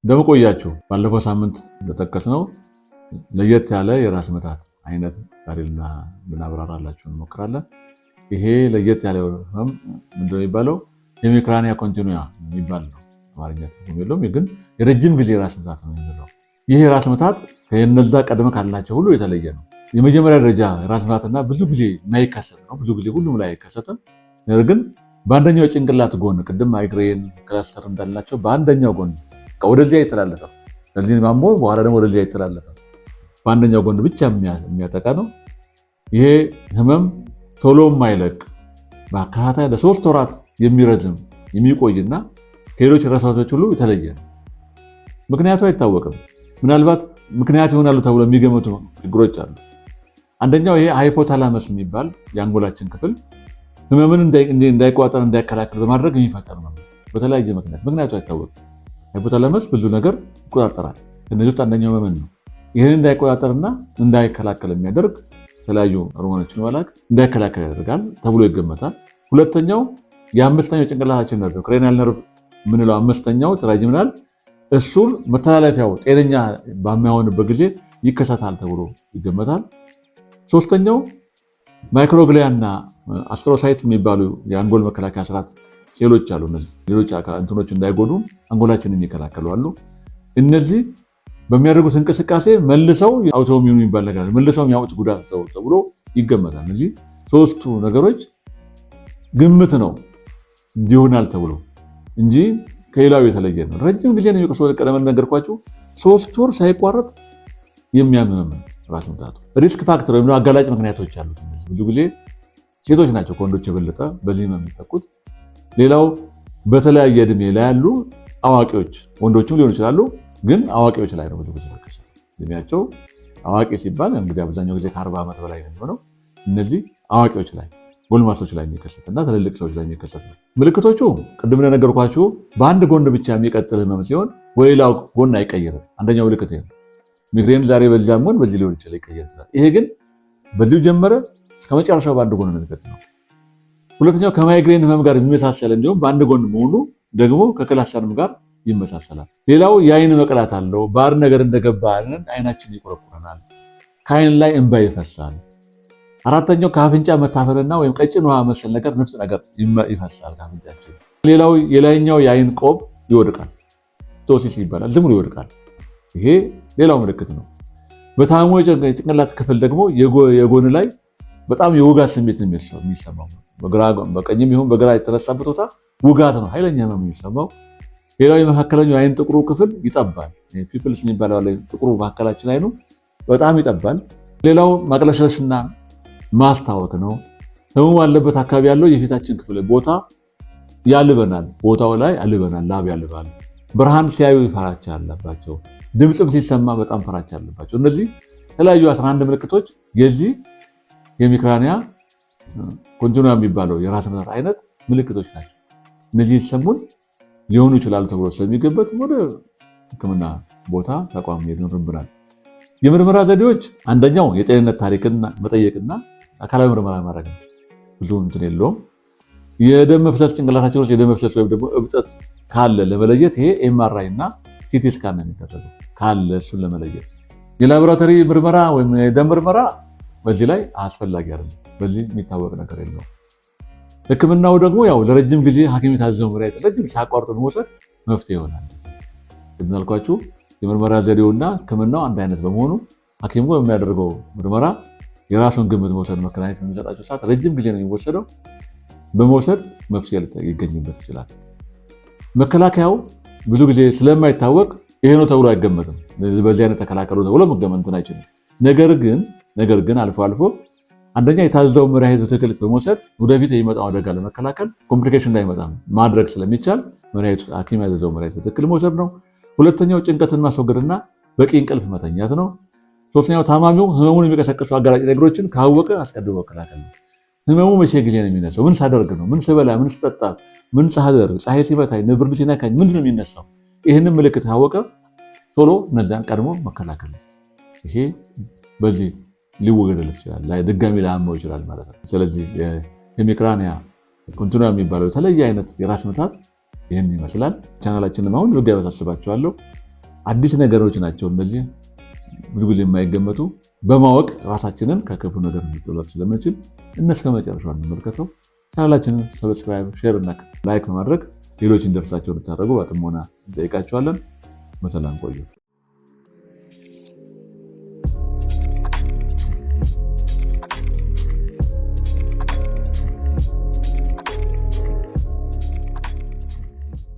እንደምን ቆያችሁ? ባለፈው ሳምንት እንደጠቀስነው ለየት ያለ የራስ ምታት አይነት ዛሬ ልናብራራላችሁ እንሞክራለን። ይሄ ለየት ያለ ህመም ምንድነው የሚባለው? ሄሚክራኒያ ኮንቲኑያ የሚባል ነው። አማርኛ ትርጉም የለውም፣ ግን የረጅም ጊዜ ራስ ምታት ነው የሚለው። ይህ የራስ ምታት ከነዛ ቀደም ካልናቸው ሁሉ የተለየ ነው። የመጀመሪያ ደረጃ ራስ ምታትና ብዙ ጊዜ የማይከሰት ነው። ብዙ ጊዜ ሁሉም ላይ አይከሰትም። ነገር ግን በአንደኛው ጭንቅላት ጎን ቅድም ማይግሬን ክላስተር እንዳልናቸው በአንደኛው ጎን ወደዚያ አይተላለፈም። ስለዚህ ማሞ በኋላ ደግሞ ወደዚያ አይተላለፈም። በአንደኛው ጎን ብቻ የሚያጠቃ ነው። ይሄ ህመም ቶሎ የማይለቅ በአካታታይ ለ3 ወራት የሚረዝም የሚቆይና ከሌሎች ራስ ምታቶች ሁሉ የተለየ ነው። ምክንያቱ አይታወቅም። ምናልባት ምክንያት ይሆናሉ ተብሎ የሚገመቱ ችግሮች አሉ። አንደኛው ይሄ ሃይፖታላመስ የሚባል የአንጎላችን ክፍል ህመምን እንዳይቋጠር እንዳይከላከል በማድረግ የሚፈጠር ነው። በተለያየ ምክንያቱ አይታወቅም። ሃይፖታላመስ ብዙ ነገር ይቆጣጠራል። ከነዚህ ውስጥ አንደኛው ህመምን ነው። ይህን እንዳይቆጣጠርና እንዳይከላከል የሚያደርግ የተለያዩ ሆርሞኖችን መላክ እንዳይከላከል ያደርጋል ተብሎ ይገመታል። ሁለተኛው የአምስተኛው ጭንቅላታችን ነርቭ ክሬኒያል ነርቭ የምንለው አምስተኛው ትራጀሚናል፣ እሱን መተላለፊያው ጤነኛ በማይሆንበት ጊዜ ይከሰታል ተብሎ ይገመታል። ሶስተኛው ማይክሮግሊያና አስትሮሳይት የሚባሉ የአንጎል መከላከያ ስርዓት ሴሎች አሉ። እነዚህ ሌሎች እንትኖች እንዳይጎዱ አንጎላችንን የሚከላከሉ አሉ። እነዚህ በሚያደርጉት እንቅስቃሴ መልሰው አውቶሚዩን የሚባል ነገር መልሰው የሚያመጡት ጉዳት ተብሎ ይገመታል። እነዚህ ሶስቱ ነገሮች ግምት ነው እንዲሆናል ተብሎ እንጂ ከሌላው የተለየ ነው። ረጅም ጊዜ ነው የሚቆየው። ቀደም እንደነገርኳችሁ 3 ወር ሳይቋረጥ የሚያመም ራስ ምታቱ ሪስክ ፋክተር ወይም አጋላጭ ምክንያቶች አሉት። ብዙ ጊዜ ሴቶች ናቸው ከወንዶች የበለጠ በዚህ ነው የሚጠቁት። ሌላው በተለያየ እድሜ ላይ ያሉ አዋቂዎች ወንዶችም ሊሆኑ ይችላሉ፣ ግን አዋቂዎች ላይ ነው ብዙ ጊዜ የሚከሰተው። እድሜያቸው አዋቂ ሲባል እንግዲህ አብዛኛው ጊዜ ከ40 ዓመት በላይ ነው የሚሆነው። እነዚህ አዋቂዎች ላይ ጎልማሶች ላይ የሚከሰትና ትልልቅ ሰዎች ላይ የሚከሰት ነው። ምልክቶቹ ቅድም እንደነገርኳችሁ በአንድ ጎን ብቻ የሚቀጥል ህመም ሲሆን በሌላው ጎን አይቀየርም። አንደኛው ምልክት ነው። ሚግሬን ዛሬ በዚያ ጎን በዚህ ሊሆን ይችላል፣ ይቀየር ይችላል። ይሄ ግን በዚሁ ጀመረ እስከ መጨረሻው በአንድ ጎን ነው የሚቀጥለው። ሁለተኛው ከማይግሬን ህመም ጋር የሚመሳሰል እንዲሁም በአንድ ጎን መሆኑ ደግሞ ከክላስተርም ጋር ይመሳሰላል። ሌላው የአይን መቅላት አለው። ባር ነገር እንደገባ አይናችን ይቆረቁረናል። ከአይን ላይ እንባ ይፈሳል። አራተኛው ከአፍንጫ መታፈንና ወይም ቀጭን ውሃ መሰል ነገር ንፍጥ ነገር ይፈሳል ከአፍንጫችን። ሌላው የላይኛው የአይን ቆብ ይወድቃል፣ ቶሲስ ይባላል፣ ዝም ብሎ ይወድቃል። ይሄ ሌላው ምልክት ነው። በታሞ የጭንቅላት ክፍል ደግሞ የጎን ላይ በጣም የውጋት ስሜት የሚሰማው በቀኝም ይሁን በግራ የተነሳበት ቦታ ውጋት ነው፣ ኃይለኛ ነው የሚሰማው። ሌላው የመካከለኛው አይን ጥቁሩ ክፍል ይጠባል። ፒፕልስ የሚባለው ላይ ጥቁሩ መካከላችን አይኑ በጣም ይጠባል። ሌላው ማቅለሽለሽና ማስታወክ ነው። ህመሙ ያለበት አካባቢ ያለው የፊታችን ክፍል ቦታ ያልበናል፣ ቦታው ላይ ያልበናል፣ ላብ ያልባል። ብርሃን ሲያዩ ፍራቻ አለባቸው። ድምፅም ሲሰማ በጣም ፍራቻ አለባቸው። እነዚህ የተለያዩ 11 ምልክቶች የዚህ ሄሚክራኒያ ኮንቲኑያ የሚባለው የራስ ምታት አይነት ምልክቶች ናቸው። እነዚህ ሲሰሙን ሊሆኑ ይችላሉ ተብሎ ስለሚገበት ወደ ሕክምና ቦታ ተቋም ይኖርብናል። የምርመራ ዘዴዎች አንደኛው የጤንነት ታሪክን መጠየቅና አካላዊ ምርመራ ማድረግ ነው። ብዙ እንትን የለውም። የደም መፍሰስ ጭንቅላታችን ውስጥ የደም መፍሰስ ወይም ደግሞ እብጠት ካለ ለመለየት ይሄ ኤምአርአይ እና ሲቲ ስካን ነው የሚደረገው ካለ እሱን ለመለየት። የላቦራቶሪ ምርመራ ወይም የደም ምርመራ በዚህ ላይ አስፈላጊ አይደለም። በዚህ የሚታወቅ ነገር የለውም። ህክምናው ደግሞ ያው ለረጅም ጊዜ ሐኪም የታዘዘው መድኃኒት ረጅም ሳያቋርጡ መውሰድ መፍትሄ ይሆናል። እንዳልኳችሁ የምርመራ ዘዴውና ህክምናው አንድ አይነት በመሆኑ ሐኪሙ በሚያደርገው ምርመራ የራሱን ግምት መውሰድ መድኃኒት በሚሰጣቸው ሰዓት ረጅም ጊዜ ነው የሚወሰደው። በመውሰድ መፍትሄ ሊገኝበት ይችላል። መከላከያው ብዙ ጊዜ ስለማይታወቅ ይሄ ነው ተብሎ አይገመትም። በዚህ አይነት ተከላከሉ ተብሎ መገመት አይችልም። ነገር ግን አልፎ አልፎ አንደኛ የታዘዘው መድኃኒት በትክክል በመውሰድ ወደፊት የሚመጣው አደጋ ለመከላከል ኮምፕሊኬሽን እንዳይመጣ ማድረግ ስለሚቻል ሐኪም ያዘዘው መድኃኒት በትክክል መውሰድ ነው። ሁለተኛው ጭንቀትን ማስወገድና በቂ እንቅልፍ መተኛት ነው። ሶስተኛው ታማሚው ህመሙን የሚቀሰቅሱ አጋላጭ ነገሮችን ካወቀ አስቀድሞ መከላከል ነው። ህመሙ መቼ ጊዜ ነው የሚነሳው? ምን ሳደርግ ነው? ምን ስበላ፣ ምን ስጠጣ፣ ምን ሳደርግ፣ ፀሐይ ሲመታኝ፣ ብርድ ሲነካኝ ምንድን ነው የሚነሳው? ይህንን ምልክት ካወቀ ቶሎ እነዚያን ቀድሞ መከላከል ነው። ይሄ በዚህ ሊወገድለት ይችላል፣ ድጋሚ ላያመው ይችላል ማለት ነው። ስለዚህ ሄሚክራኒያ ኮንቲኑያ የሚባለው የተለየ አይነት የራስ ምታት ይህን ይመስላል። ቻናላችንም አሁን ውድ ያበሳስባችኋለሁ። አዲስ ነገሮች ናቸው እነዚህ ብዙ ጊዜ የማይገመቱ። በማወቅ ራሳችንን ከክፉ ነገር እንጠበቅ ስለምንችል እስከ መጨረሻው እንመልከተው። ቻናላችንን ሰብስክራይብ፣ ሼር እና ላይክ በማድረግ ሌሎች እንደርሳቸው እንድታደርጉ በጥሞና እንጠይቃቸዋለን። በሰላም ቆዩ።